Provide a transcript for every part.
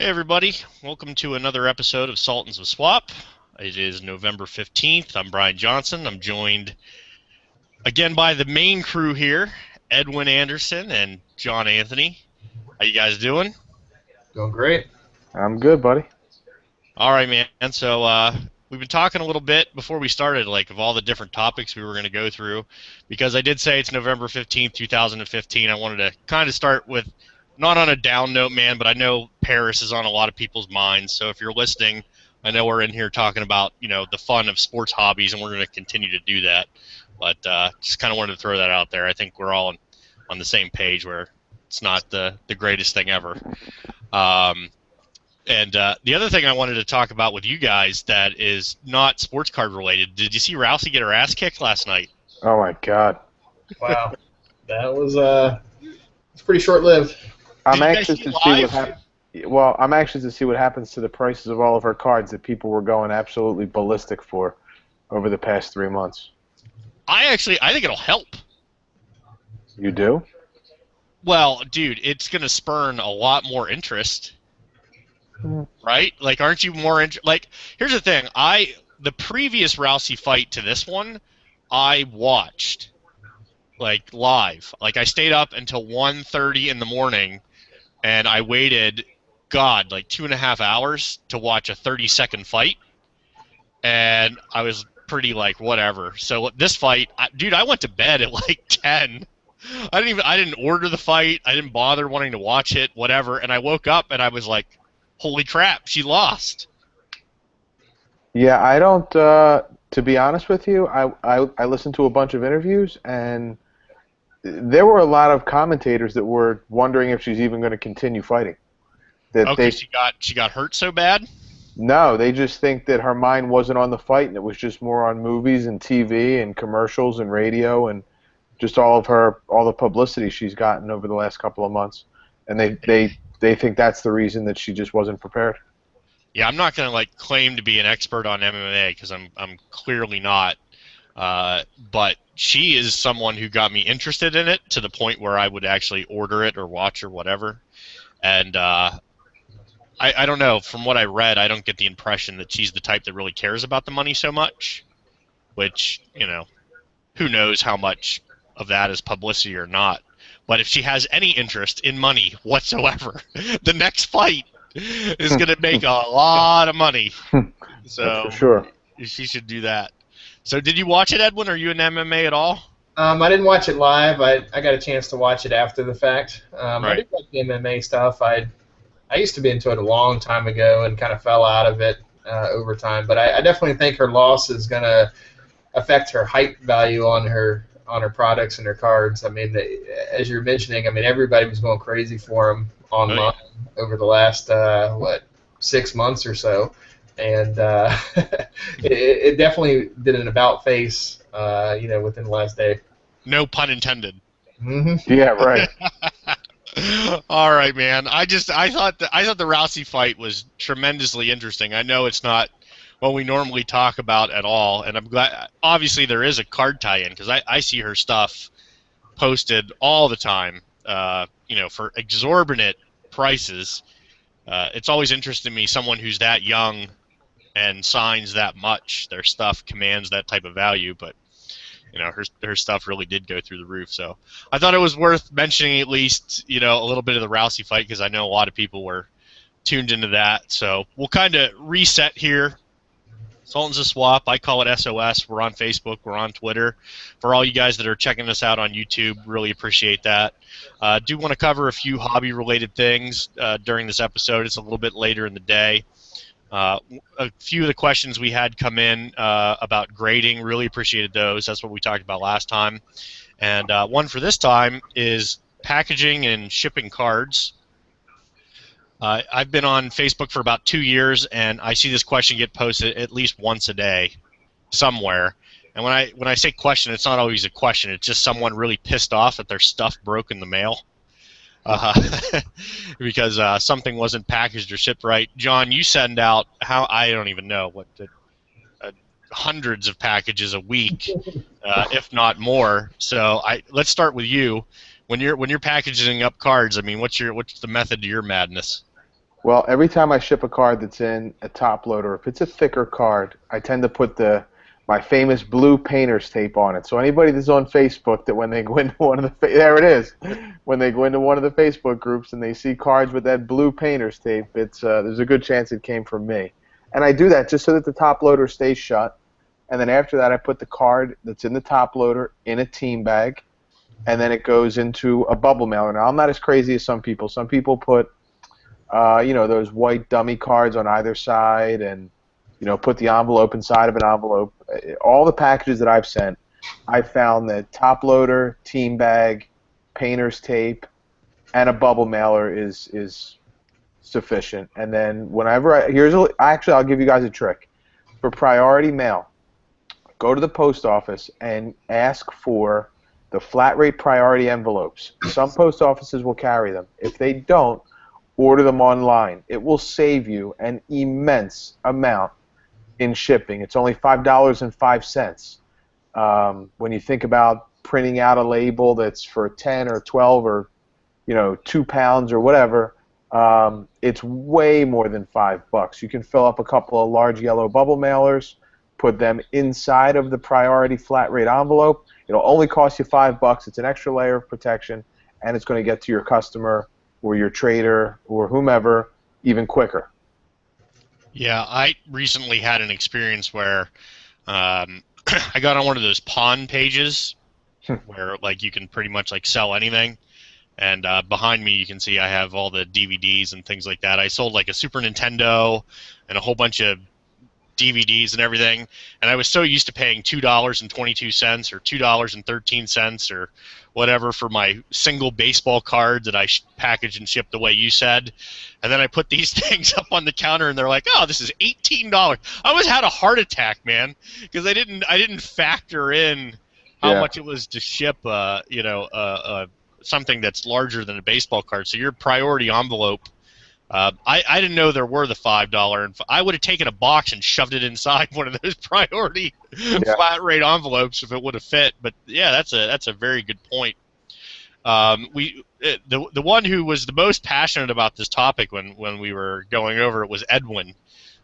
Hey everybody, welcome to another episode of Sultans of Swap. It is November 15th. I'm Brian Johnson. I'm joined again by the main crew here, Edwin Anderson and John Anthony. How you guys doing? Doing great. I'm good, buddy. All right, man. So we've been talking a little bit before we started, like, of all the different topics we were going to go through, because I did say it's November 15th, 2015. I wanted to kind of start with, not on a down note, man, but I know Paris is on a lot of people's minds. So if you're listening, I know we're in here talking about, the fun of sports hobbies, and we're going to continue to do that. But just kind of wanted to throw that out there. I think we're all on the same page where it's not the greatest thing ever. And the other thing I wanted to talk about with you guys that is not sports card related, did you see Rousey get her ass kicked last night? Oh my God! Wow, that was it's pretty short-lived. I'm anxious to see what happens. Well, I'm anxious to see what happens to the prices of all of her cards that people were going absolutely ballistic for over the past 3 months. I think it'll help. You do? Well, dude, it's going to spurn a lot more interest. Right? Like, aren't you more like, here's the thing. The previous Rousey fight to this one, I watched, like, live. Like, I stayed up until 1:30 in the morning, and I waited, like 2.5 hours to watch a 30-second fight, and I was pretty, like, whatever. So this fight, dude, I went to bed at, like, 10. I didn't order the fight. I didn't bother wanting to watch it, whatever, and I woke up, and I was like, holy crap, she lost. Yeah, I don't. To be honest with you, I listened to a bunch of interviews, and there were a lot of commentators that were wondering if she's even going to continue fighting. She got hurt so bad? No, they just think that her mind wasn't on the fight, and it was just more on movies and TV and commercials and radio and just all the publicity she's gotten over the last couple of months, and they think that's the reason that she just wasn't prepared. Yeah, I'm not going to claim to be an expert on MMA because I'm clearly not. But she is someone who got me interested in it to the point where I would actually order it or watch or whatever. And I don't know. From what I read, I don't get the impression that she's the type that really cares about the money so much. Which, who knows how much of that is publicity or not. But if she has any interest in money whatsoever, the next fight is going to make a lot of money. So that's for sure. She should do that. So did you watch it, Edwin? Are you in MMA at all? I didn't watch it live. I got a chance to watch it after the fact. Right. I did like the MMA stuff. I used to be into it a long time ago and kind of fell out of it over time. But I definitely think her loss is going to affect her hype value on her products and her cards. I mean, as you're mentioning, everybody was going crazy for them online over the last 6 months or so, and it definitely did an about face, within the last day. No pun intended. Mm-hmm. Yeah, right. All right, man. I thought the Rousey fight was tremendously interesting. I know it's not what we normally talk about at all, and I'm glad. Obviously, there is a card tie-in because I see her stuff posted all the time. For exorbitant prices. It's always interested me someone who's that young and signs that much. Their stuff commands that type of value, but her stuff really did go through the roof. So I thought it was worth mentioning at least a little bit of the Rousey fight because I know a lot of people were tuned into that. So we'll kind of reset here. Sultans of Swap, I call it SOS. We're on Facebook, we're on Twitter. For all you guys that are checking us out on YouTube, really appreciate that. Do want to cover a few hobby-related things during this episode. It's a little bit later in the day. A few of the questions we had come in about grading, really appreciated those. That's what we talked about last time. And one for this time is packaging and shipping cards. I've been on Facebook for about 2 years, and I see this question get posted at least once a day somewhere. And when I say question, it's not always a question. It's just someone really pissed off that their stuff broke in the mail because something wasn't packaged or shipped right. John, you send out I don't even know what hundreds of packages a week, if not more. So let's start with you. When you're packaging up cards, what's the method to your madness? Well, every time I ship a card that's in a top loader, if it's a thicker card, I tend to put my famous blue painter's tape on it. So anybody that's on Facebook, that when they go into one of the there it is, when they go into one of the Facebook groups and they see cards with that blue painter's tape, it's there's a good chance it came from me. And I do that just so that the top loader stays shut. And then after that, I put the card that's in the top loader in a team bag, and then it goes into a bubble mailer. Now, I'm not as crazy as some people. Some people put those white dummy cards on either side, and put the envelope inside of an envelope. All the packages that I've sent, I found that top loader, team bag, painter's tape, and a bubble mailer is sufficient. And then whenever I'll give you guys a trick. For priority mail, go to the post office and ask for the flat rate priority envelopes. Some post offices will carry them. If they don't, order them online. It will save you an immense amount in shipping. It's only $5.05. When you think about printing out a label that's for 10 or 12 or 2 pounds or whatever, it's way more than $5. You can fill up a couple of large yellow bubble mailers, put them inside of the priority flat rate envelope. It'll only cost you $5. It's an extra layer of protection, and it's going to get to your customer or your trader or whomever even quicker. Yeah, I recently had an experience where I got on one of those pawn pages where like you can pretty much like sell anything. And behind me, you can see I have all the DVDs and things like that. I sold like a Super Nintendo and a whole bunch of DVDs and everything. And I was so used to paying $2.22 or $2.13 or whatever for my single baseball card that I packaged and shipped the way you said. And then I put these things up on the counter, and they're like, "Oh, this is $18." I almost had a heart attack, man, because I didn't factor in how much it was to ship something that's larger than a baseball card. So your priority envelope, I didn't know there were the $5, and I would have taken a box and shoved it inside one of those priority flat rate envelopes if it would have fit. But yeah, that's a very good point. The one who was the most passionate about this topic when we were going over it was Edwin.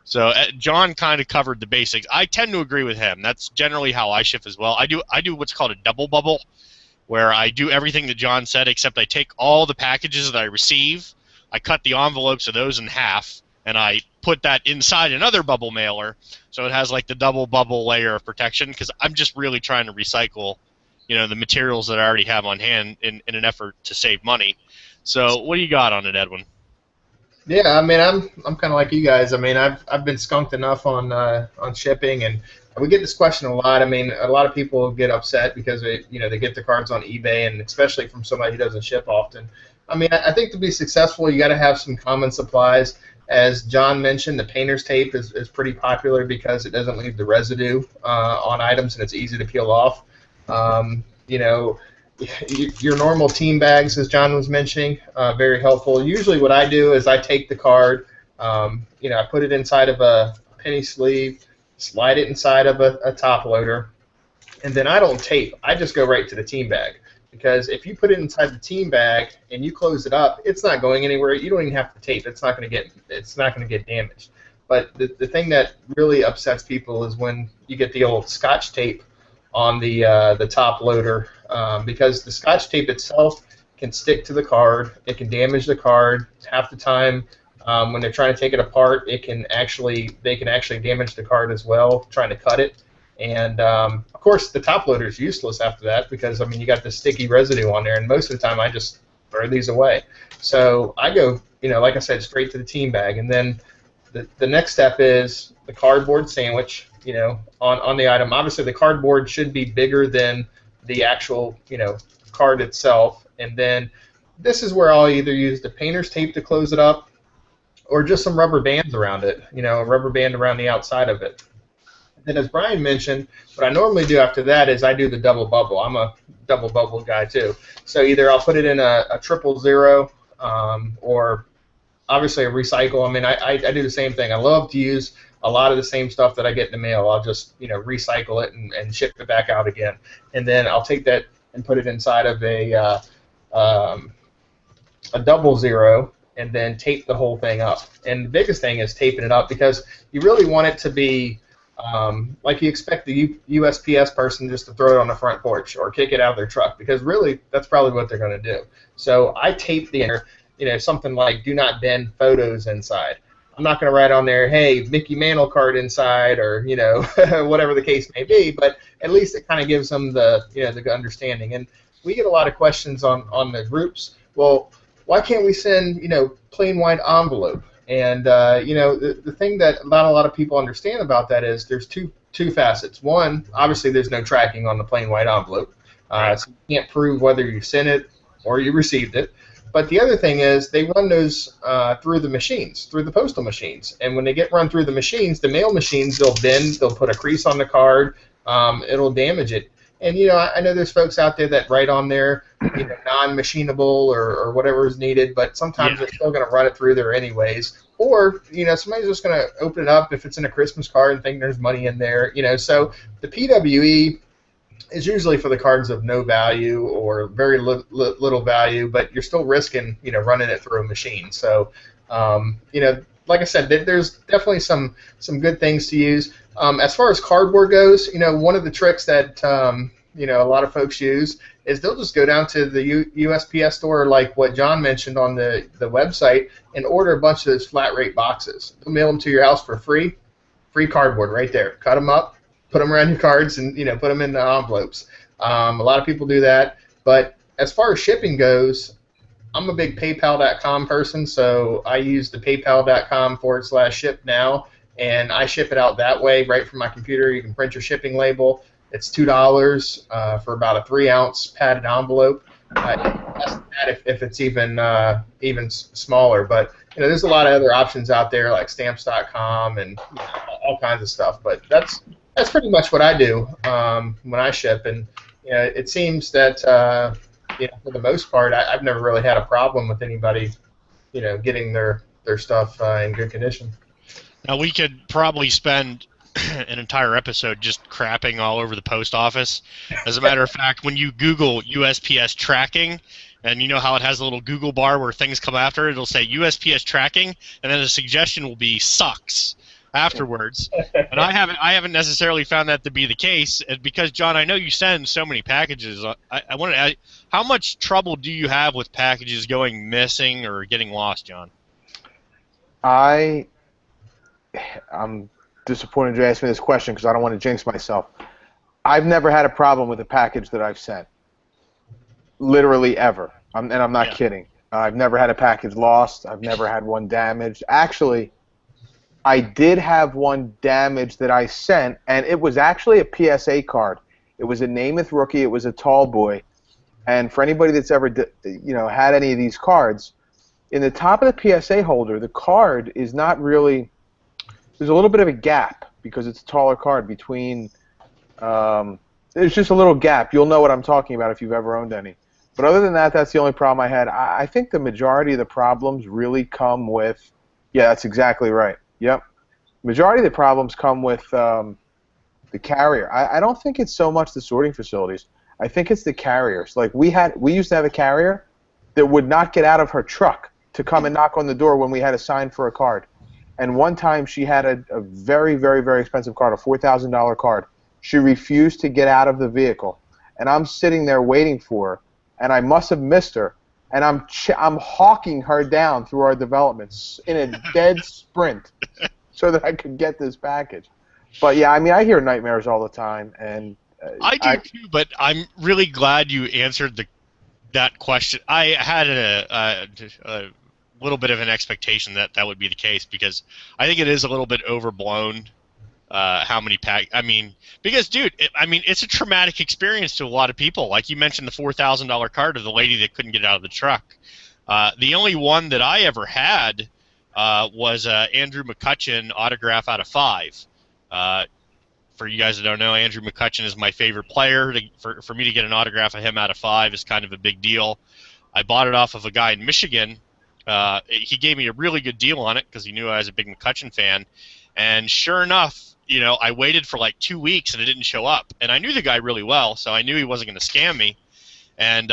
So John kind of covered the basics. I tend to agree with him. That's generally how I ship as well. I do what's called a double bubble, where I do everything that John said, except I take all the packages that I receive, I cut the envelopes of those in half, and I put that inside another bubble mailer, so it has like the double bubble layer of protection, because I'm just really trying to recycle, the materials that I already have on hand in an effort to save money. So what do you got on it, Edwin? Yeah, I mean, I'm kind of like you guys. I mean, I've been skunked enough on shipping, and we get this question a lot. I mean, a lot of people get upset because they get the cards on eBay, and especially from somebody who doesn't ship often. I mean, I think to be successful, you got to have some common supplies. As John mentioned, the painter's tape is pretty popular because it doesn't leave the residue on items, and it's easy to peel off. Your normal team bags, as John was mentioning, very helpful. Usually what I do is I take the card, I put it inside of a penny sleeve, slide it inside of a top loader, and then I don't tape. I just go right to the team bag. Because if you put it inside the team bag and you close it up, it's not going anywhere. You don't even have to tape. It's not going to get damaged. But the thing that really upsets people is when you get the old Scotch tape on the top loader, because the Scotch tape itself can stick to the card. It can damage the card. Half the time, when they're trying to take it apart, they can actually damage the card as well, trying to cut it. And of course, the top loader is useless after that because you got the sticky residue on there, and most of the time I just throw these away. So I go, like I said, straight to the team bag, and then the next step is the cardboard sandwich. On the item. Obviously, the cardboard should be bigger than the actual, card itself. And then this is where I'll either use the painter's tape to close it up, or just some rubber bands around it. A rubber band around the outside of it. Then, as Brian mentioned, what I normally do after that is I do the double bubble. I'm a double bubble guy too. So either I'll put it in a 000, or obviously a recycle. I mean, I do the same thing. I love to use a lot of the same stuff that I get in the mail. I'll just recycle it and ship it back out again. And then I'll take that and put it inside of a 00, and then tape the whole thing up. And the biggest thing is taping it up because you really want it to be like you expect the USPS person just to throw it on the front porch or kick it out of their truck, because really that's probably what they're going to do. So I tape something like "Do not bend photos" inside. I'm not going to write on there, "Hey, Mickey Mantle card inside," or whatever the case may be. But at least it kind of gives them the the understanding. And we get a lot of questions on the groups. Well, why can't we send plain white envelope? And the thing that not a lot of people understand about that is there's two facets. One, obviously there's no tracking on the plain white envelope, so you can't prove whether you sent it or you received it. But the other thing is they run those through the machines, through the postal machines. And when they get run through the machines, the mail machines, they'll bend, they'll put a crease on the card, it'll damage it. And I know there's folks out there that write on there, non-machinable or whatever is needed, but sometimes they're still going to run it through there anyways. Or somebody's just going to open it up if it's in a Christmas card and think there's money in there. So the PWE is usually for the cards of no value or very little value, but you're still risking running it through a machine. So like I said, there's definitely some good things to use. As far as cardboard goes, one of the tricks that a lot of folks use is they'll just go down to the USPS store, like what John mentioned on the website, and order a bunch of those flat rate boxes. They'll mail them to your house for free cardboard right there. Cut them up, put them around your cards, and put them in the envelopes. A lot of people do that, but as far as shipping goes, I'm a big PayPal.com person, so I use the PayPal.com/ship now, and I ship it out that way right from my computer. You can print your shipping label. It's $2 for about a 3-ounce padded envelope. Less than that if it's even smaller. But there's a lot of other options out there like Stamps.com and all kinds of stuff. But that's pretty much what I do when I ship, and it seems that for the most part, I've never really had a problem with anybody getting their stuff in good condition. Now, we could probably spend an entire episode just crapping all over the post office. As a matter of fact, when you Google USPS tracking, and you know how it has a little Google bar where things come after it, it'll say USPS tracking, and then the suggestion will be sucks afterwards. And I haven't necessarily found that to be the case. And because, John, I know you send so many packages, I want to ask, how much trouble do you have with packages going missing or getting lost, John? I'm disappointed you asked me this question because I don't want to jinx myself. I've never had a problem with a package that I've sent. Literally ever. And I'm not kidding. I've never had a package lost. I've never had one damaged. Actually, I did have one damaged that I sent, and it was actually a PSA card. It was a Namath rookie. It was a tall boy. And for anybody that's ever had any of these cards, in the top of the PSA holder, the card is not really... There's a little bit of a gap because it's a taller card between... there's just a little gap. You'll know what I'm talking about if you've ever owned any. But other than that, that's the only problem I had. I think the majority of the problems really come with... Yeah, that's exactly right. Yep. Majority of the problems come with the carrier. I don't think it's so much the sorting facilities. I think it's the carriers. Like we used to have a carrier that would not get out of her truck to come and knock on the door when we had a sign for a card. And one time she had a very, very, very expensive card, a $4,000 card. She refused to get out of the vehicle. And I'm sitting there waiting for her, and I must have missed her. And I'm hawking her down through our developments in a dead sprint so that I could get this package. But yeah, I mean, I hear nightmares all the time, and I do too. But I'm really glad you answered that question. I had a little bit of an expectation that would be the case because I think it is a little bit overblown. How many because dude, it's a traumatic experience to a lot of people. Like you mentioned, the $4,000 card of the lady that couldn't get out of the truck. The only one that I ever had was Andrew McCutchen autograph out of 5. For you guys that don't know, Andrew McCutchen is my favorite player. For me to get an autograph of him out of 5 is kind of a big deal. I bought it off of a guy in Michigan. He gave me a really good deal on it because he knew I was a big McCutchen fan. And sure enough, I waited for like 2 weeks and it didn't show up. And I knew the guy really well, so I knew he wasn't going to scam me. And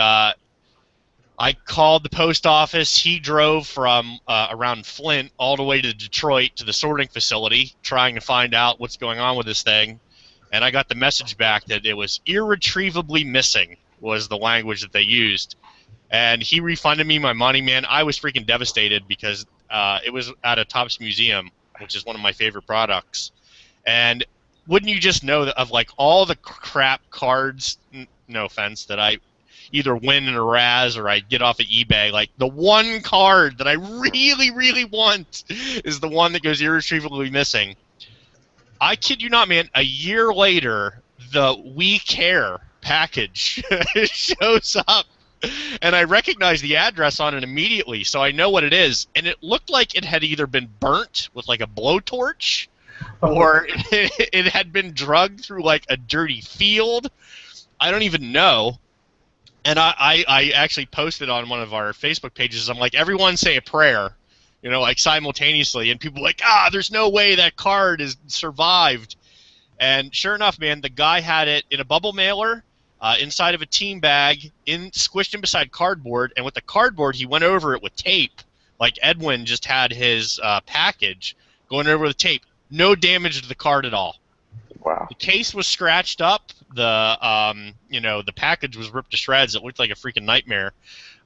I called the post office. He drove from around Flint all the way to Detroit to the sorting facility, trying to find out what's going on with this thing. And I got the message back that it was irretrievably missing, was the language that they used. And he refunded me my money, man. I was freaking devastated because it was at a Topps museum, which is one of my favorite products. And wouldn't you just know that of like all the crap cards, no offense, that I either win in a Raz or I get off of eBay, like the one card that I really, really want is the one that goes irretrievably missing. I kid you not, man, a year later, the We Care package shows up. And I recognize the address on it immediately, so I know what it is. And it looked like it had either been burnt with like a blowtorch, or it had been drugged through like a dirty field. I don't even know. And I actually posted on one of our Facebook pages. I'm like, everyone say a prayer, you know, like simultaneously. And people were like, there's no way that card has survived. And sure enough, man, the guy had it in a bubble mailer, inside of a team bag, squished in beside cardboard. And with the cardboard, he went over it with tape. Like Edwin just had his package going over with tape. No damage to the card at all. Wow. The case was scratched up. The package was ripped to shreds. It looked like a freaking nightmare,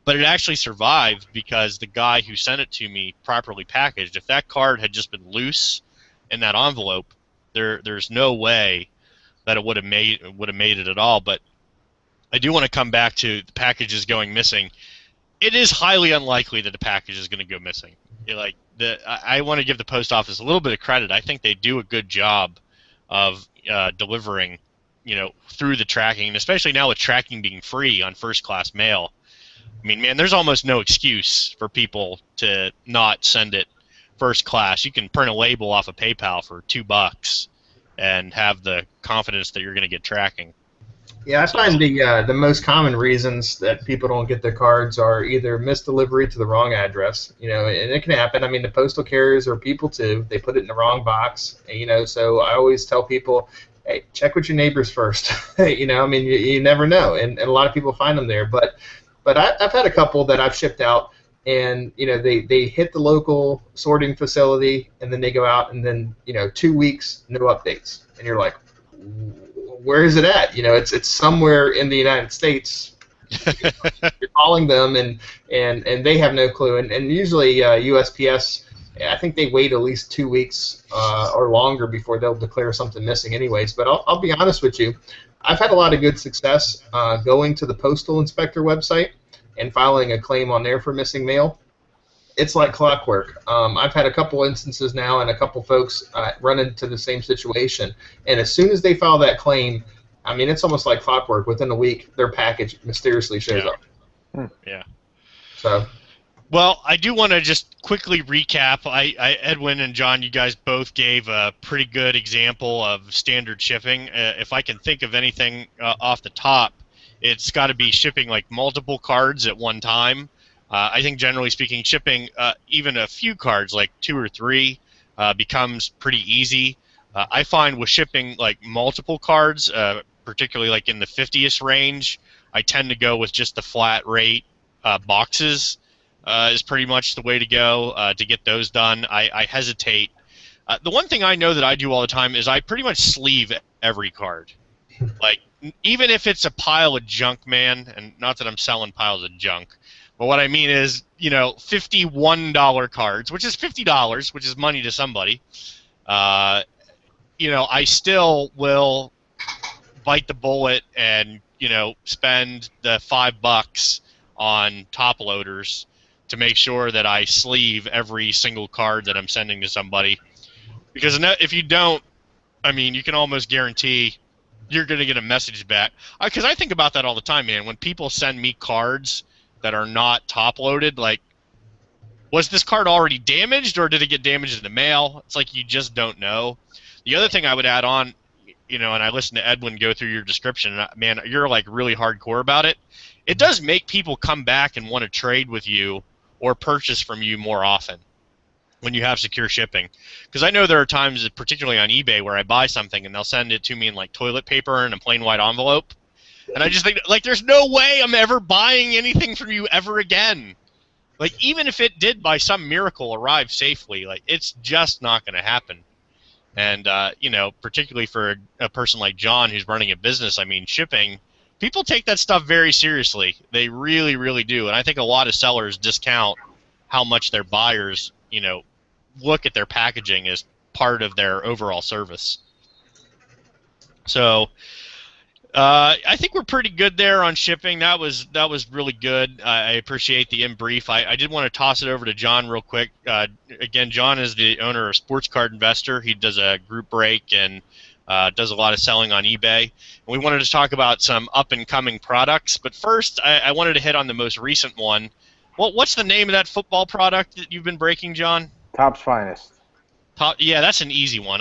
but it actually survived because the guy who sent it to me properly packaged. If that card had just been loose in that envelope, there's no way that it would have made it at all. But I do want to come back to the packages going missing. It is highly unlikely that the package is going to go missing. I want to give the post office a little bit of credit. I think they do a good job of delivering, through the tracking, and especially now with tracking being free on first-class mail. I mean, man, there's almost no excuse for people to not send it first class. You can print a label off of PayPal for $2 and have the confidence that you're going to get tracking. Yeah, I find the most common reasons that people don't get their cards are either misdelivery to the wrong address, and it can happen. I mean, the postal carriers are people too. They put it in the wrong box, so I always tell people, hey, check with your neighbors first. You never know, and a lot of people find them there. But I've had a couple that I've shipped out, and they hit the local sorting facility, and then they go out, and then 2 weeks, no updates, and you're like, where is it at? It's somewhere in the United States. You're calling them, and they have no clue. And usually USPS, I think they wait at least 2 weeks or longer before they'll declare something missing anyways. But I'll be honest with you. I've had a lot of good success going to the Postal Inspector website and filing a claim on there for missing mail. It's like clockwork. I've had a couple instances now, and a couple folks run into the same situation. And as soon as they file that claim, I mean, it's almost like clockwork. Within a week, their package mysteriously shows up. Yeah. So. Well, I do want to just quickly recap. Edwin and John, you guys both gave a pretty good example of standard shipping. If I can think of anything off the top, it's got to be shipping like multiple cards at one time. I think generally speaking, shipping even a few cards, like 2 or 3, becomes pretty easy. I find with shipping like multiple cards, particularly like in the 50th range, I tend to go with just the flat rate boxes is pretty much the way to go to get those done. I hesitate. The one thing I know that I do all the time is I pretty much sleeve every card. Like, even if it's a pile of junk, man, and not that I'm selling piles of junk, but what I mean is, $51 cards, which is $50, which is money to somebody. I still will bite the bullet and, spend the $5 on top loaders to make sure that I sleeve every single card that I'm sending to somebody. Because if you don't, I mean, you can almost guarantee you're going to get a message back. Because I think about that all the time, man. When people send me cards that are not top-loaded, like, was this card already damaged, or did it get damaged in the mail? It's like you just don't know. The other thing I would add on, and I listened to Edwin go through your description, and man, you're like really hardcore about it. It does make people come back and want to trade with you or purchase from you more often when you have secure shipping. Because I know there are times, particularly on eBay, where I buy something and they'll send it to me in like toilet paper in a plain white envelope. And I just think, like, there's no way I'm ever buying anything from you ever again. Like, even if it did by some miracle arrive safely, like, it's just not going to happen. And, you know, particularly for a person like John who's running a business, I mean, shipping, people take that stuff very seriously. They really, really do. And I think a lot of sellers discount how much their buyers, you know, look at their packaging as part of their overall service. So I think we're pretty good there on shipping. That was really good. I appreciate the in brief. I did want to toss it over to John real quick. Again, John is the owner of Sports Card Investor. He does a group break and does a lot of selling on eBay. And we wanted to talk about some up and coming products. But first, I wanted to hit on the most recent one. Well, what's the name of that football product that you've been breaking, John? Topps Finest. Yeah, that's an easy one.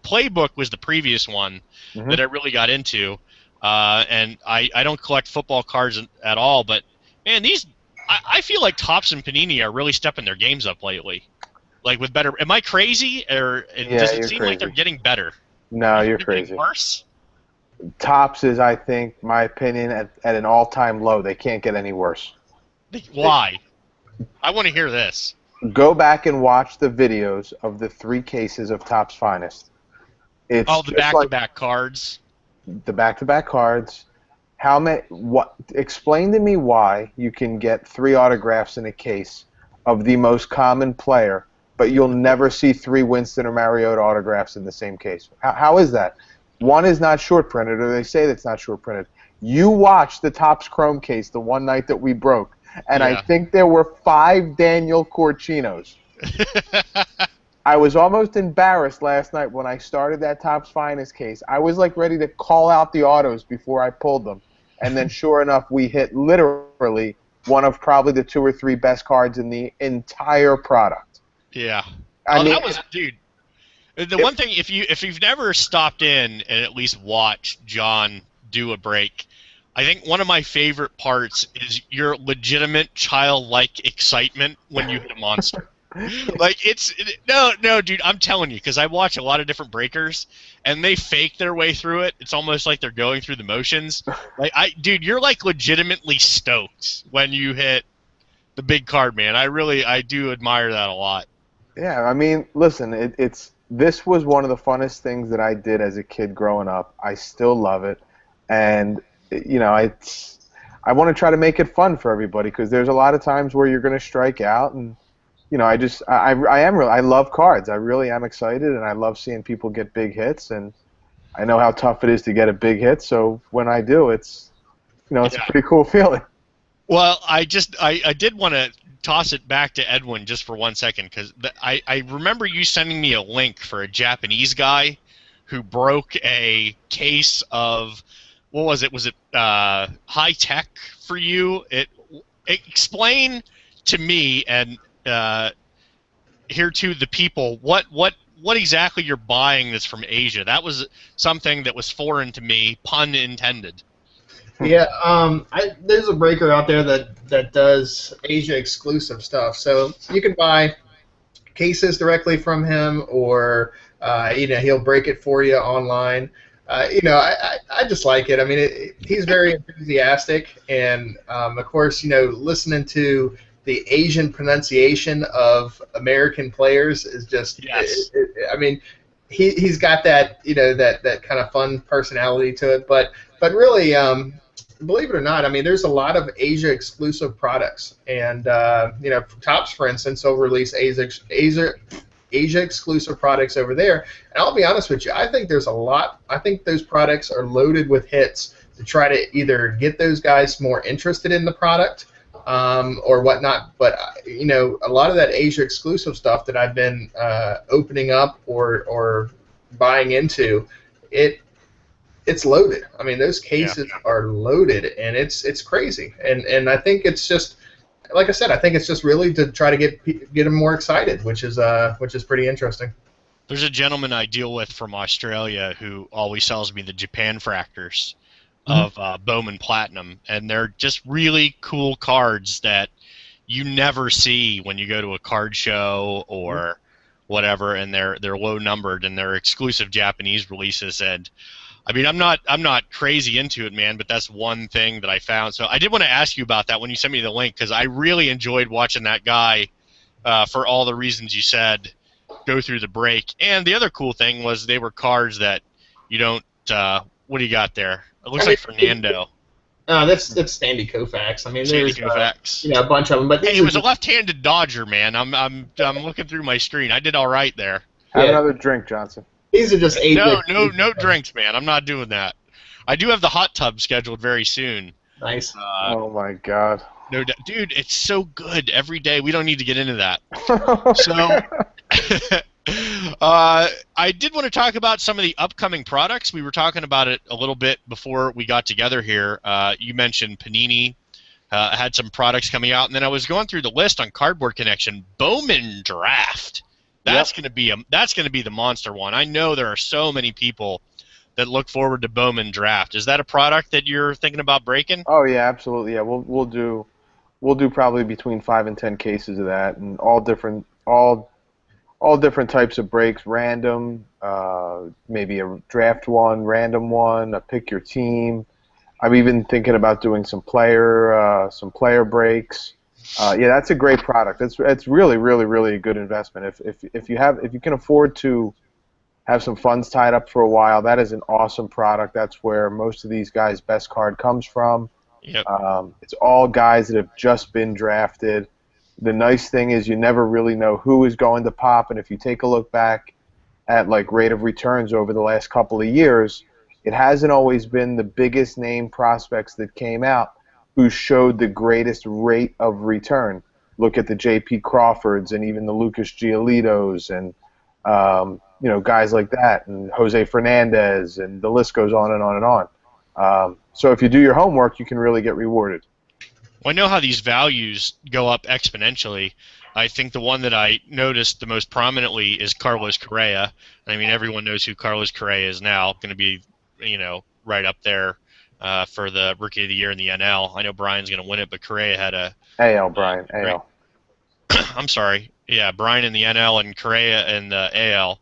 Playbook was the previous one that I really got into. And I don't collect football cards at all, but man, I feel like Topps and Panini are really stepping their games up lately. Like with better, am I crazy, or does it seem like they're getting better? No, you're crazy. Worse? Topps is, I think, my opinion, at an all-time low. They can't get any worse. Why? I want to hear this. Go back and watch the videos of the 3 cases of Topps Finest. It's the back-to-back cards. The back-to-back cards. Explain to me why you can get 3 autographs in a case of the most common player, but you'll never see 3 Winston or Mariota autographs in the same case. How is that? One is not short printed, or they say that's not short printed. You watched the Topps Chrome case the one night that we broke, and I think there were 5 Daniel Corchinos. I was almost embarrassed last night when I started that Topps Finest case. I was like ready to call out the autos before I pulled them. And then sure enough, we hit literally one of probably the 2 or 3 best cards in the entire product. Yeah. I mean, that was, dude. The one thing, if you've never stopped in and at least watched John do a break, I think one of my favorite parts is your legitimate childlike excitement when you hit a monster. Like, no, dude, I'm telling you, because I watch a lot of different breakers, and they fake their way through it. It's almost like they're going through the motions. Like, dude, you're like legitimately stoked when you hit the big card, man. I do admire that a lot. Yeah, I mean, listen, this was one of the funnest things that I did as a kid growing up. I still love it, and you know, I want to try to make it fun for everybody, because there's a lot of times where you're going to strike out, and you know, I love cards. I really am excited, and I love seeing people get big hits, and I know how tough it is to get a big hit. So when I do, it's a pretty cool feeling. Well, I did want to toss it back to Edwin just for 1 second, because I remember you sending me a link for a Japanese guy who broke a case of, what was it? Was it high tech for you? Explain to me and here to the people what exactly you're buying that's from Asia. That was something that was foreign to me, pun intended. Yeah, there's a breaker out there that does Asia exclusive stuff. So you can buy cases directly from him, or he'll break it for you online. I just like it. I mean, he's very enthusiastic, and of course, listening to the Asian pronunciation of American players is just. Yes. I mean, he's got that that kind of fun personality to it, but really, believe it or not, I mean, there's a lot of Asia exclusive products, and Topps, for instance, will release Asia exclusive products over there. And I'll be honest with you, I think there's a lot. I think those products are loaded with hits to try to either get those guys more interested in the product or whatnot. But a lot of that Asia exclusive stuff that I've been opening up or buying into, it's loaded. I mean, those cases are loaded, and it's crazy. And I think it's just, like I said, I think it's just really to try to get them more excited, which is pretty interesting. There's a gentleman I deal with from Australia who always sells me the Japan fractors of Bowman Platinum, and they're just really cool cards that you never see when you go to a card show or whatever, and they're low numbered, and they're exclusive Japanese releases. And I mean, I'm not crazy into it, man, but that's one thing that I found. So I did want to ask you about that when you sent me the link, because I really enjoyed watching that guy for all the reasons you said go through the break. And the other cool thing was they were cards that you don't. What do you got there? It looks I like mean, Fernando. that's Sandy Koufax. I mean, Sandy there's Koufax. a bunch of them, but Hey, these it are was a just left-handed Dodger, man. I'm looking through my screen. I did all right there. Have yeah, another drink, Johnson. these are just No, eight. no drinks, man. I'm not doing that. I do have the hot tub scheduled very soon. Nice. Oh my God. No, dude, it's so good every day. We don't need to get into that. So, I did want to talk about some of the upcoming products. We were talking about it a little bit before we got together here. You mentioned Panini had some products coming out, and then I was going through the list on Cardboard Connection. Bowman Draft. That's Yep. going to be the monster one. I know there are so many people that look forward to Bowman Draft. Is that a product that you're thinking about breaking? Oh yeah, absolutely. Yeah, we'll do probably between 5 and 10 cases of that, and all different types of breaks, random, maybe a draft one, random one, a pick your team. I'm even thinking about doing some player breaks. Yeah, that's a great product. It's really, really, really a good investment. If you can afford to have some funds tied up for a while, that is an awesome product. That's where most of these guys' best card comes from. Yep. It's all guys that have just been drafted. The nice thing is you never really know who is going to pop, and if you take a look back at like rate of returns over the last couple of years, it hasn't always been the biggest name prospects that came out who showed the greatest rate of return. Look at the J.P. Crawfords and even the Lucas Giolito's and guys like that, and Jose Fernandez, and the list goes on and on and on. So if you do your homework, you can really get rewarded. Well, I know how these values go up exponentially. I think the one that I noticed the most prominently is Carlos Correa. I mean, everyone knows who Carlos Correa is now. Going to be, right up there for the Rookie of the Year in the NL. I know Brian's going to win it, but Correa had a AL, Brian, AL. I'm sorry. Yeah, Brian in the NL and Correa in the AL.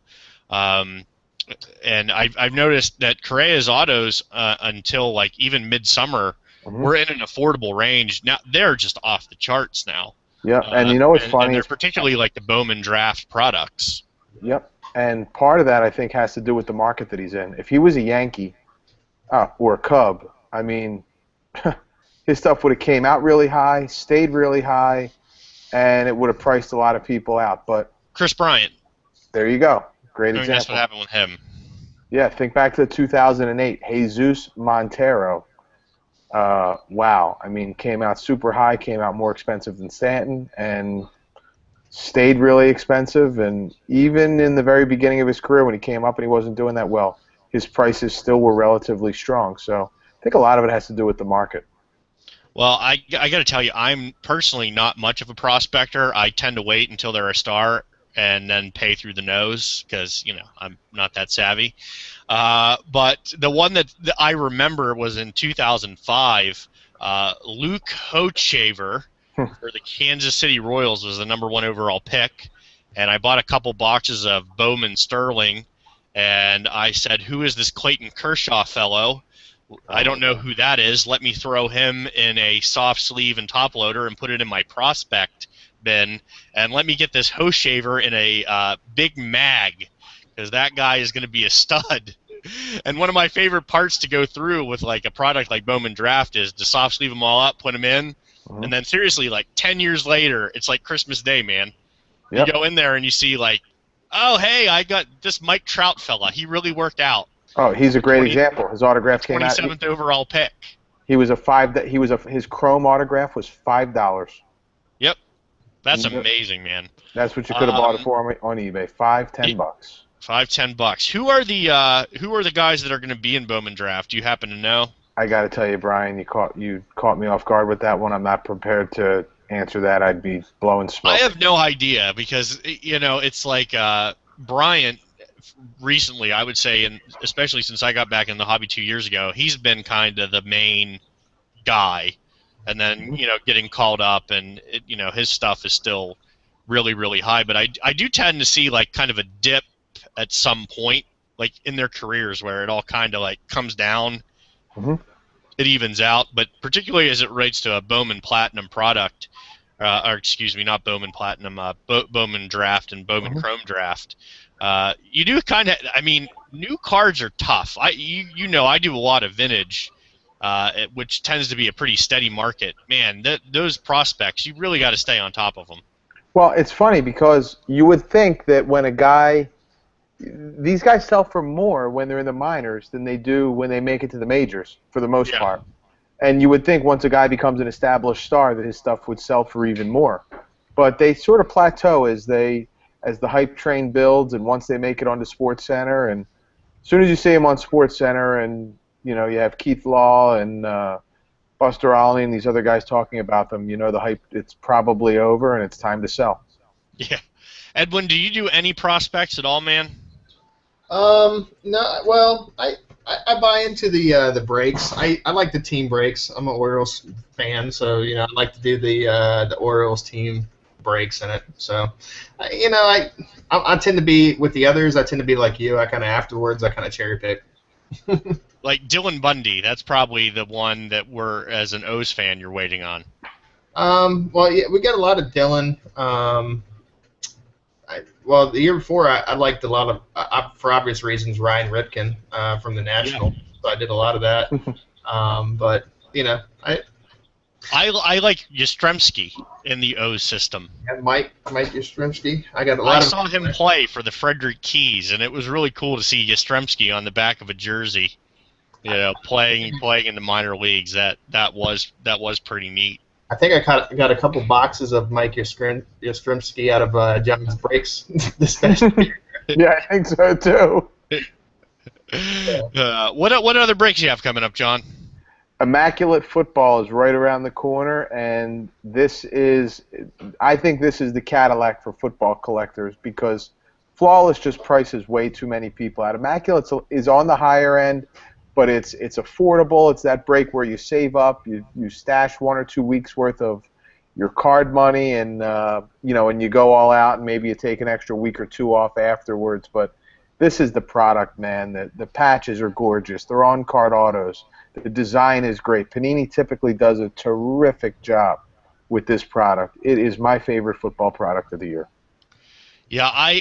And I've noticed that Correa's autos until like even midsummer we're in an affordable range. Now they're just off the charts now. Yep, and you know what's funny? And they're particularly like the Bowman Draft products. Yep, and part of that I think has to do with the market that he's in. If he was a Yankee or a Cub, I mean, his stuff would have came out really high, stayed really high, and it would have priced a lot of people out. But Chris Bryant. There you go. Great example. That's what happened with him. Yeah, think back to 2008. Jesus Montero. Wow. I mean, came out super high, came out more expensive than Stanton, and stayed really expensive. And even in the very beginning of his career when he came up and he wasn't doing that well, his prices still were relatively strong. So I think a lot of it has to do with the market. Well, I got to tell you, I'm personally not much of a prospector. I tend to wait until they're a star and then pay through the nose because, I'm not that savvy. But the one that I remember was in 2005. Luke Hochshaver for the Kansas City Royals was the #1 overall pick. And I bought a couple boxes of Bowman Sterling. And I said, who is this Clayton Kershaw fellow? I don't know who that is. Let me throw him in a soft sleeve and top loader and put it in my prospect bin. And let me get this Hochshaver in a big mag because that guy is going to be a stud. And one of my favorite parts to go through with like a product like Bowman Draft is to soft sleeve them all up, put them in, and then seriously, like 10 years later, it's like Christmas Day, man. Yep. You go in there and you see like, oh, hey, I got this Mike Trout fella. He really worked out. Oh, he's a great example. His autograph came out. 27th overall pick. His Chrome autograph was $5. Yep, that's amazing, man. That's what you could have bought it for on eBay. $5-10. $5-10. Who are the guys that are going to be in Bowman Draft? Do you happen to know? I got to tell you, Brian, you caught me off guard with that one. I'm not prepared to answer that. I'd be blowing smoke. I have no idea because it's like Bryant recently, I would say, and especially since I got back in the hobby 2 years ago, he's been kind of the main guy, and then getting called up, and his stuff is still really, really high. But I do tend to see like kind of a dip at some point like in their careers where it all kind of like comes down, Hmm. it evens out. But particularly as it relates to a Bowman Platinum product, or excuse me, not Bowman Platinum, Bowman Draft and Bowman Hmm. Chrome Draft. You do kind of, I mean, new cards are tough. You know, I do a lot of vintage, which tends to be a pretty steady market. Man, those prospects, you really got to stay on top of them. Well, it's funny because you would think that when a guy, these guys sell for more when they're in the minors than they do when they make it to the majors, for the most Yeah. part. And you would think once a guy becomes an established star that his stuff would sell for even more. But they sort of plateau as the hype train builds, and once they make it onto Sports Center, and as soon as you see them on Sports Center, and you know you have Keith Law and Buster Olney and these other guys talking about them, you know the hype, it's probably over and it's time to sell. Yeah. Edwin, do you do any prospects at all, man? No, well, I buy into the breaks. I like the team breaks. I'm an Orioles fan, so I like to do the Orioles team breaks in it. So, I tend to be with the others. I tend to be like you. I kind of afterwards. I kind of cherry pick. Like Dylan Bundy, that's probably the one that we're, as an O's fan, you're waiting on. Well, yeah, we got a lot of Dylan. Well, the year before, I liked a lot of, for obvious reasons, Ryan Ripken from the National. Yeah. So I did a lot of that. But I like Yastrzemski in the O's system. and Mike Yastrzemski. I got a I lot saw him play for the Frederick Keys, and it was really cool to see Yastrzemski on the back of a jersey, playing in the minor leagues. That was pretty neat. I think I got a couple boxes of Mike Yastrzemski out of John's breaks this past year. Yeah, I think so too. What other breaks you have coming up, John? Immaculate Football is right around the corner, and I think this is the Cadillac for football collectors because Flawless just prices way too many people out. Immaculate is on the higher end, but it's affordable. It's that break where you save up, you stash 1 or 2 weeks worth of your card money, and and you go all out, and maybe you take an extra week or two off afterwards. But this is the product, man. The patches are gorgeous. They're on-card autos. The design is great. Panini typically does a terrific job with this product. It is my favorite football product of the year. Yeah,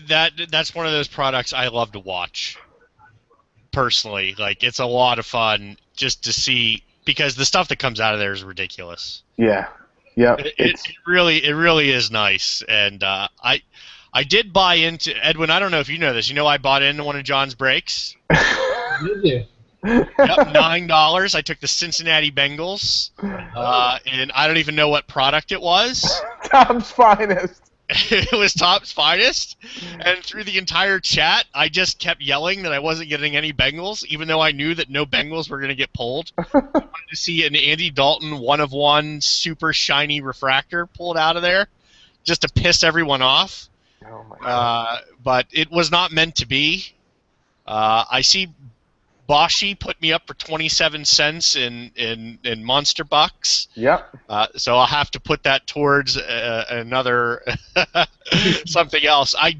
that's one of those products I love to watch. Personally, like it's a lot of fun just to see because the stuff that comes out of there is ridiculous. Yeah, yeah. It really is nice, and I did buy into Edwin. I don't know if you know this. I bought into one of John's breaks. Did you? Yep, $9. I took the Cincinnati Bengals, and I don't even know what product it was. Tom's finest. It was Top's finest, and through the entire chat, I just kept yelling that I wasn't getting any Bengals, even though I knew that no Bengals were going to get pulled. I wanted to see an Andy Dalton 1-of-1 super shiny refractor pulled out of there, just to piss everyone off. Oh my God. But it was not meant to be. I see Boshi put me up for 27 cents in Monster Bucks. Yep. So I'll have to put that towards another something else. I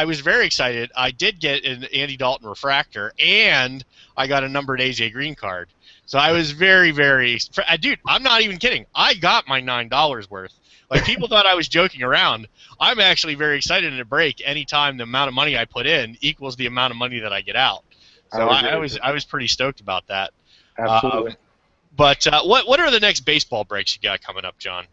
was very excited. I did get an Andy Dalton refractor, and I got a numbered AJ Green card. So I was very, very dude. I'm not even kidding. I got my $9 worth. Like people thought I was joking around. I'm actually very excited in a break. Anytime the amount of money I put in equals the amount of money that I get out. So I was pretty stoked about that. Absolutely. But what are the next baseball breaks you got coming up, John?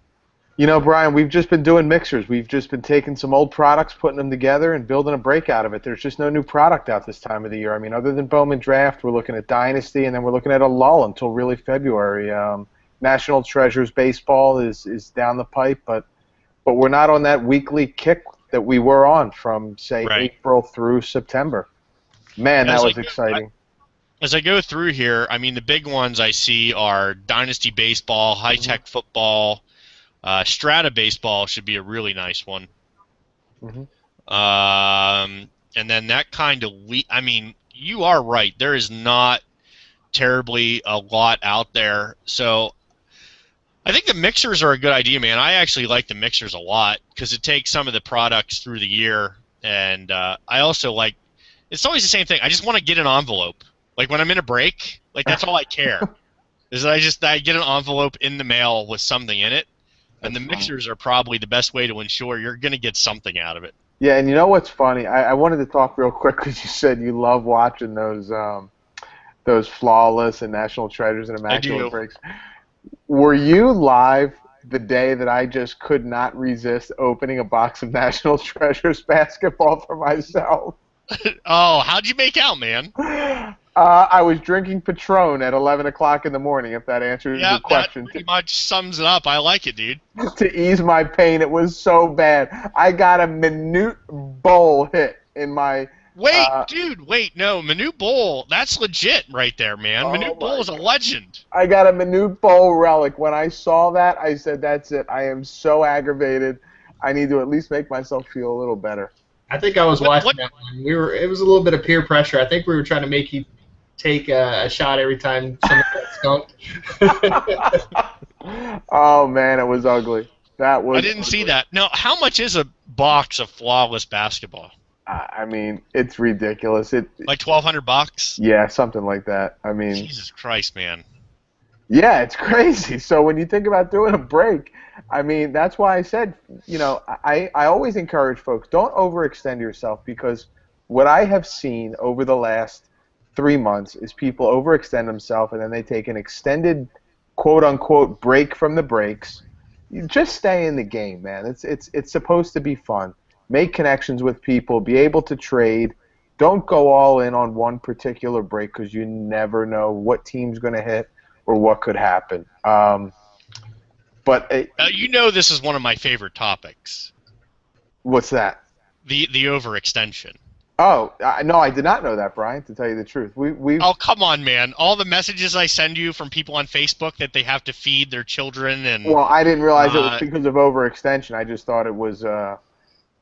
Brian, we've just been doing mixers. We've just been taking some old products, putting them together, and building a break out of it. There's just no new product out this time of the year. I mean, other than Bowman Draft, we're looking at Dynasty, and then we're looking at a lull until really February. National Treasures Baseball is down the pipe, but we're not on that weekly kick that we were on from, say, Right. April through September. Man, that was exciting. As I go through here, I mean, the big ones I see are Dynasty Baseball, High Tech Football, Strata Baseball should be a really nice one. Mm-hmm. And then that kind of I mean, you are right. There is not terribly a lot out there. So I think the mixers are a good idea, man. I actually like the mixers a lot because it takes some of the products through the year. And I also like It's always the same thing. I just want to get an envelope. Like when I'm in a break, like that's all I care. Is that I get an envelope in the mail with something in it, and the That's funny. mixers are probably the best way to ensure you're going to get something out of it. Yeah, and you know what's funny? I wanted to talk real quick because you said you love watching those flawless and national treasures and I immaculate do. breaks. Were you live the day that I just could not resist opening a box of National Treasures basketball for myself? Oh, how'd you make out, man? I was drinking Patron at 11 o'clock in the morning, if that answers Yeah, your that question. pretty much sums it up. I like it, dude. To ease my pain, it was so bad. I got a minute bowl hit in my... Wait, dude, wait, no, Manute Bol, that's legit right there, man. Oh Manute my Bol is a legend. I got a Minute Bowl relic. When I saw that, I said, that's it. I am so aggravated. I need to at least make myself feel a little better. I think I was watching What? that one. It was a little bit of peer pressure. I think we were trying to make you take a shot every time someone got skunked. Oh, man, it was ugly. That was I didn't see ugly. that. Now, how much is a box of flawless basketball? I mean, it's ridiculous. Like $1,200? Yeah, something like that. I mean, Jesus Christ, man. yeah, it's crazy. So when you think about doing a break, I mean, that's why I said, I always encourage folks, don't overextend yourself, because what I have seen over the last 3 months is people overextend themselves and then they take an extended quote-unquote break from the breaks. You just stay in the game, man. It's supposed to be fun. Make connections with people, be able to trade. Don't go all in on one particular break, because you never know what team's going to hit or what could happen. But You know this is one of my favorite topics. what's that? The overextension. Oh, no, I did not know that, Brian, to tell you the truth. Oh, come on, man. All the messages I send you from people on Facebook that they have to feed their children and... Well, I didn't realize it was because of overextension. I just thought it was, but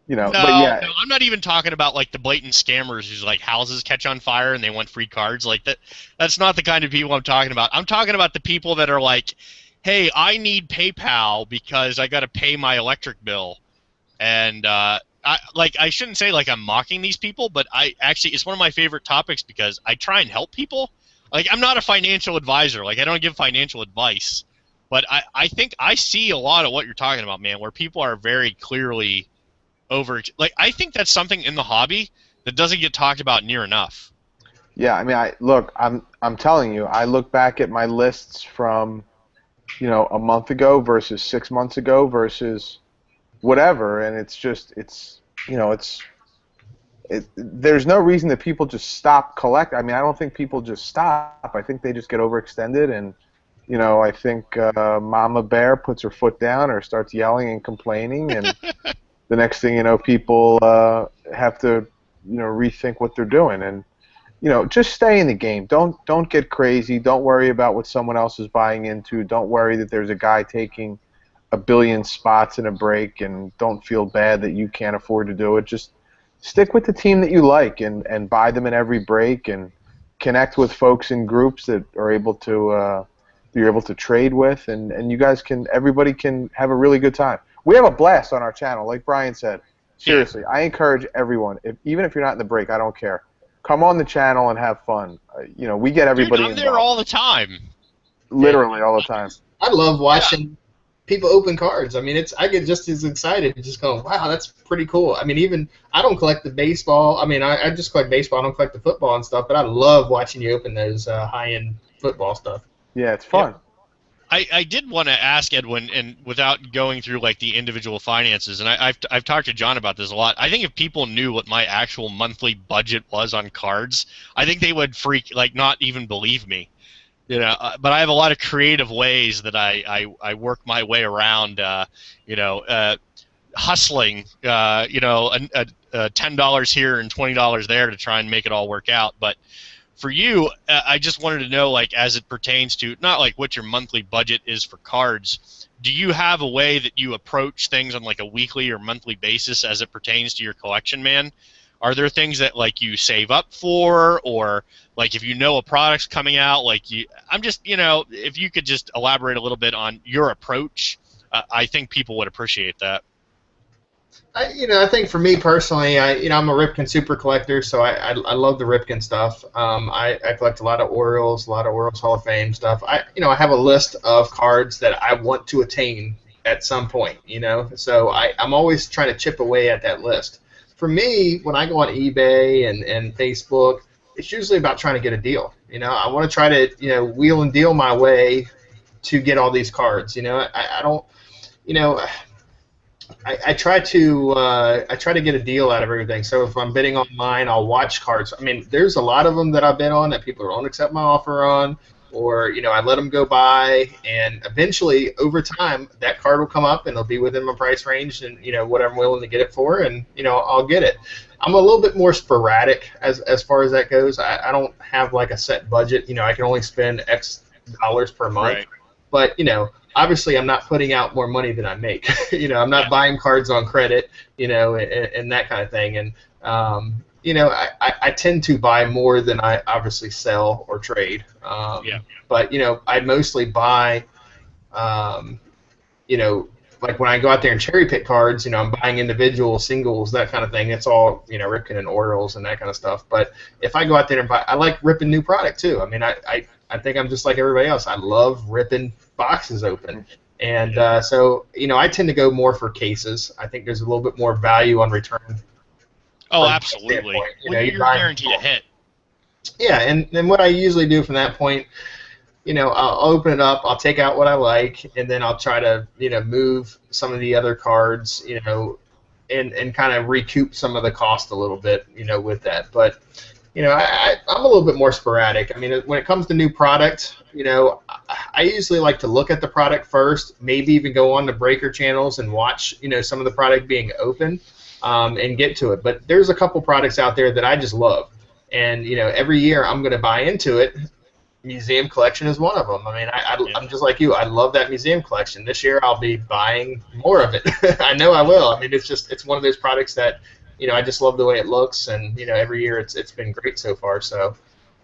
yeah. No, I'm not even talking about like the blatant scammers whose like houses catch on fire and they want free cards. Like that. That's not the kind of people I'm talking about. I'm talking about the people that are like, hey, I need PayPal because I got to pay my electric bill, and I shouldn't say like I'm mocking these people, but it's one of my favorite topics because I try and help people. Like I'm not a financial advisor. Like I don't give financial advice, but I think I see a lot of what you're talking about, man, where people are very clearly I think that's something in the hobby that doesn't get talked about near enough. Yeah, I mean, I'm telling you, I look back at my lists from, a month ago versus 6 months ago versus whatever, and there's no reason that people just stop collect. I mean, I don't think people just stop. I think they just get overextended, and I think Mama Bear puts her foot down or starts yelling and complaining, and the next thing you know, people have to, rethink what they're doing, and just stay in the game. Don't get crazy. Don't worry about what someone else is buying into. Don't worry that there's a guy taking 1 billion spots in a break, and don't feel bad that you can't afford to do it. Just stick with the team that you like and buy them in every break, and connect with folks in groups that are able to you're able to trade with, and everybody can have a really good time. We have a blast on our channel, like Brian said. Seriously, I encourage everyone, even if you're not in the break, I don't care. Come on the channel and have fun. We get everybody Dude, I'm there all the time. Literally all the time. I love watching people open cards. I mean, I get just as excited just going, wow, that's pretty cool. I mean, I don't collect the baseball. I mean, I just collect baseball. I don't collect the football and stuff, but I love watching you open those high-end football stuff. Yeah, it's fun. Yeah. I did want to ask Edwin, and without going through like the individual finances, and I've talked to John about this a lot. I think if people knew what my actual monthly budget was on cards, I think they would not even believe me. But I have a lot of creative ways that I work my way around. Hustling. $10 here and $20 there to try and make it all work out, but. For you, I just wanted to know, like, as it pertains to not like what your monthly budget is for cards, do you have a way that you approach things on like a weekly or monthly basis as it pertains to your collection, man? Are there things that like you save up for, or like if you know a product's coming out, if you could just elaborate a little bit on your approach, I think people would appreciate that. I think for me personally, I'm a Ripken super collector, so I love the Ripken stuff. I collect a lot of Orioles, Hall of Fame stuff. I have a list of cards that I want to attain at some point, so I'm always trying to chip away at that list. For me, when I go on eBay and Facebook, it's usually about trying to get a deal. I want to try to, wheel and deal my way to get all these cards. I don't, you know, I try to get a deal out of everything. So if I'm bidding online, I'll watch cards. I mean, there's a lot of them that I bid on that people don't accept my offer on, or I let them go by, and eventually over time that card will come up and it'll be within my price range, and what I'm willing to get it for, and I'll get it. I'm a little bit more sporadic as far as that goes. I don't have like a set budget. I can only spend X dollars per month, Right. but obviously I'm not putting out more money than I make. I'm not buying cards on credit, and that kind of thing. And I tend to buy more than I obviously sell or trade. Yeah. But I mostly buy, um, like when I go out there and cherry pick cards, I'm buying individual singles, that kind of thing. It's all Ripken and Orioles and that kind of stuff. But if I go out there and buy, I like ripping new product too. I mean, I think I'm just like everybody else. I love ripping boxes open. And so, I tend to go more for cases. I think there's a little bit more value on return. Oh, from that absolutely. standpoint. Well, you're guaranteed a hit. Yeah, and what I usually do from that point, I'll open it up, I'll take out what I like, and then I'll try to, move some of the other cards, and kind of recoup some of the cost a little bit, with that. But, I'm a little bit more sporadic. I mean, when it comes to new product, I usually like to look at the product first, maybe even go on the breaker channels and watch, some of the product being open, and get to it. But there's a couple products out there that I just love. And, every year I'm going to buy into it. Museum collection is one of them. I mean, I'm just like you. I love that museum collection. This year I'll be buying more of it. I know I will. I mean, it's one of those products that, I just love the way it looks, and every year it's been great so far. So,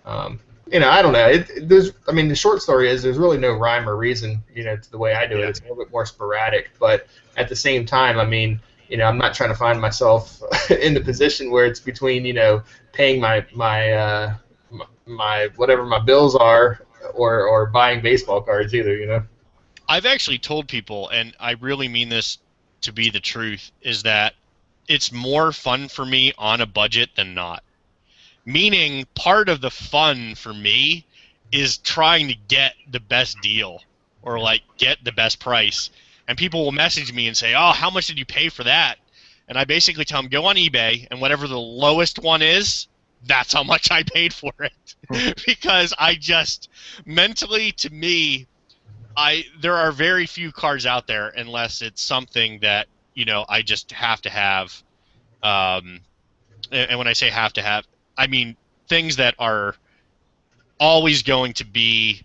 I don't know. The short story is there's really no rhyme or reason, to the way I do it. It's a little bit more sporadic, but at the same time, I mean, I'm not trying to find myself in the position where it's between, paying my whatever my bills are, or buying baseball cards either. I've actually told people, and I really mean this to be the truth, is that it's more fun for me on a budget than not. Meaning, part of the fun for me is trying to get the best deal or like get the best price. And people will message me and say, "Oh, how much did you pay for that?" And I basically tell them, go on eBay, and whatever the lowest one is, that's how much I paid for it. Because I just, mentally, to me, there are very few cards out there unless it's something that, I just have to have. And when I say have to have, I mean things that are always going to be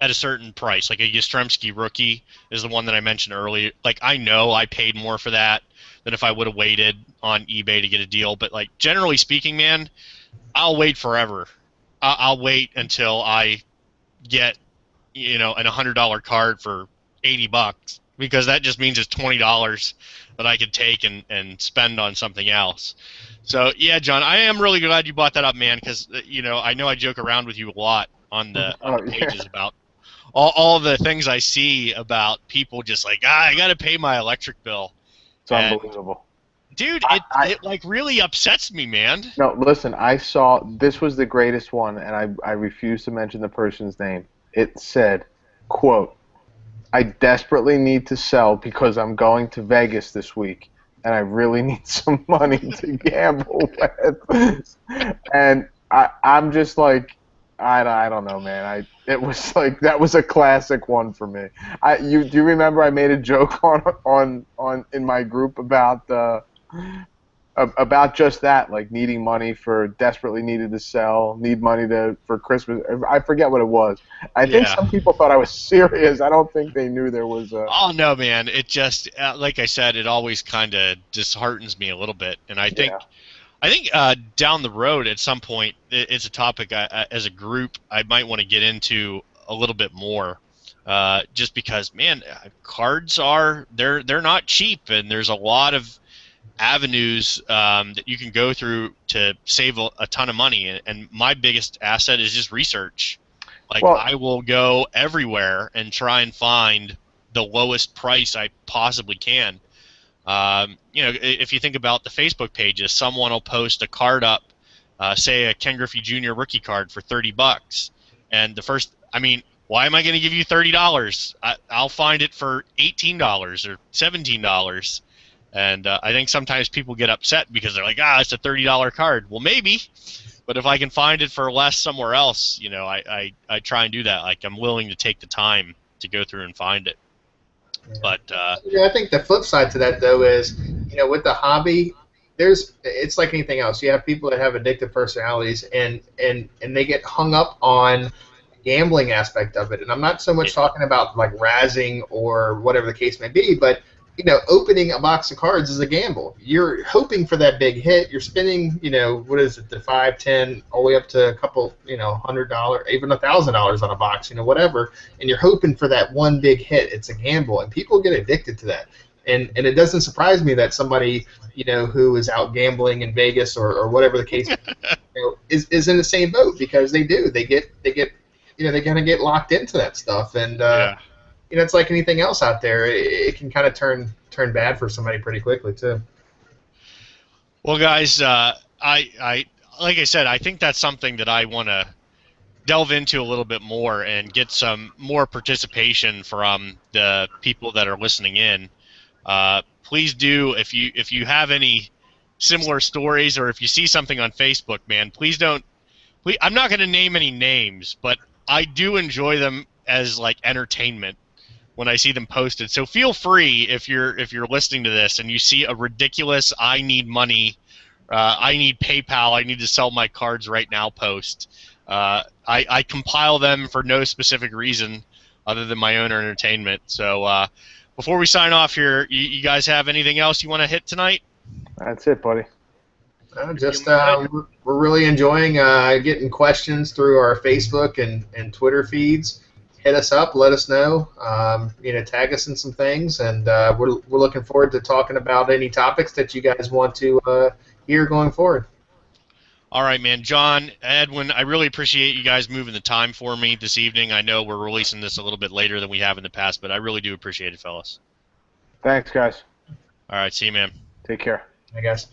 at a certain price. Like a Yastrzemski rookie is the one that I mentioned earlier. Like, I know I paid more for that than if I would have waited on eBay to get a deal. But, like, generally speaking, man, I'll wait forever. I'll wait until I get, an $100 card for $80, because that just means it's $20 that I could take and spend on something else. So, yeah, John, I am really glad you brought that up, man, because, I know I joke around with you a lot on the pages about all the things I see about people just like, I got to pay my electric bill. It's unbelievable. Dude, it like really upsets me, man. No, listen, I saw, this was the greatest one, and I refuse to mention the person's name. It said, quote, "I desperately need to sell because I'm going to Vegas this week, and I really need some money to gamble with." And I'm just like, I don't know, man. It was like, that was a classic one for me. Do you remember I made a joke on in my group about just that, like needing money desperately needed to sell, need money for Christmas. I forget what it was. I think some people thought I was serious. I don't think they knew there was a... Oh, no, man. It just, like I said, it always kind of disheartens me a little bit. And I think down the road at some point, it's a topic as a group I might want to get into a little bit more. just because, man, cards they're not cheap, and there's a lot of avenues that you can go through to save a ton of money. And my biggest asset is just research. Like, Well, I will go everywhere and try and find the lowest price I possibly can. If you think about the Facebook pages, someone will post a card up, say a Ken Griffey Jr. rookie card for $30, and why am I going to give you $30? I'll find it for $18 or $17. And I think sometimes people get upset because they're like, it's a $30 card. Well, maybe, but if I can find it for less somewhere else, I try and do that. Like, I'm willing to take the time to go through and find it. Yeah. But I think the flip side to that, though, is with the hobby, it's like anything else. You have people that have addictive personalities, and they get hung up on gambling aspect of it. And I'm not so much talking about like razzing or whatever the case may be, but opening a box of cards is a gamble. You're hoping for that big hit. You're spending, what is it, the $5, $10, all the way up to a couple, $100, even $1,000 on a box, whatever, and you're hoping for that one big hit. It's a gamble, and people get addicted to that. And it doesn't surprise me that somebody, who is out gambling in Vegas or whatever the case, is in the same boat, because they do. They get they kind of get locked into that stuff, and it's like anything else out there. It can kind of turn bad for somebody pretty quickly too. Well, guys, I like I said, I think that's something that I want to delve into a little bit more and get some more participation from the people that are listening in. Please do, if you have any similar stories, or if you see something on Facebook, man, please don't. I'm not going to name any names, but I do enjoy them as like entertainment when I see them posted. So feel free, if you're listening to this and you see a ridiculous "I need money, I need PayPal, I need to sell my cards right now" post. I compile them for no specific reason other than my own entertainment. So before we sign off here, you guys have anything else you want to hit tonight? That's it, buddy. We're really enjoying getting questions through our Facebook and Twitter feeds. Hit us up, let us know, tag us in some things, and we're looking forward to talking about any topics that you guys want to hear going forward. All right, man. John, Edwin, I really appreciate you guys moving the time for me this evening. I know we're releasing this a little bit later than we have in the past, but I really do appreciate it, fellas. Thanks, guys. All right, see you, man. Take care. I guess.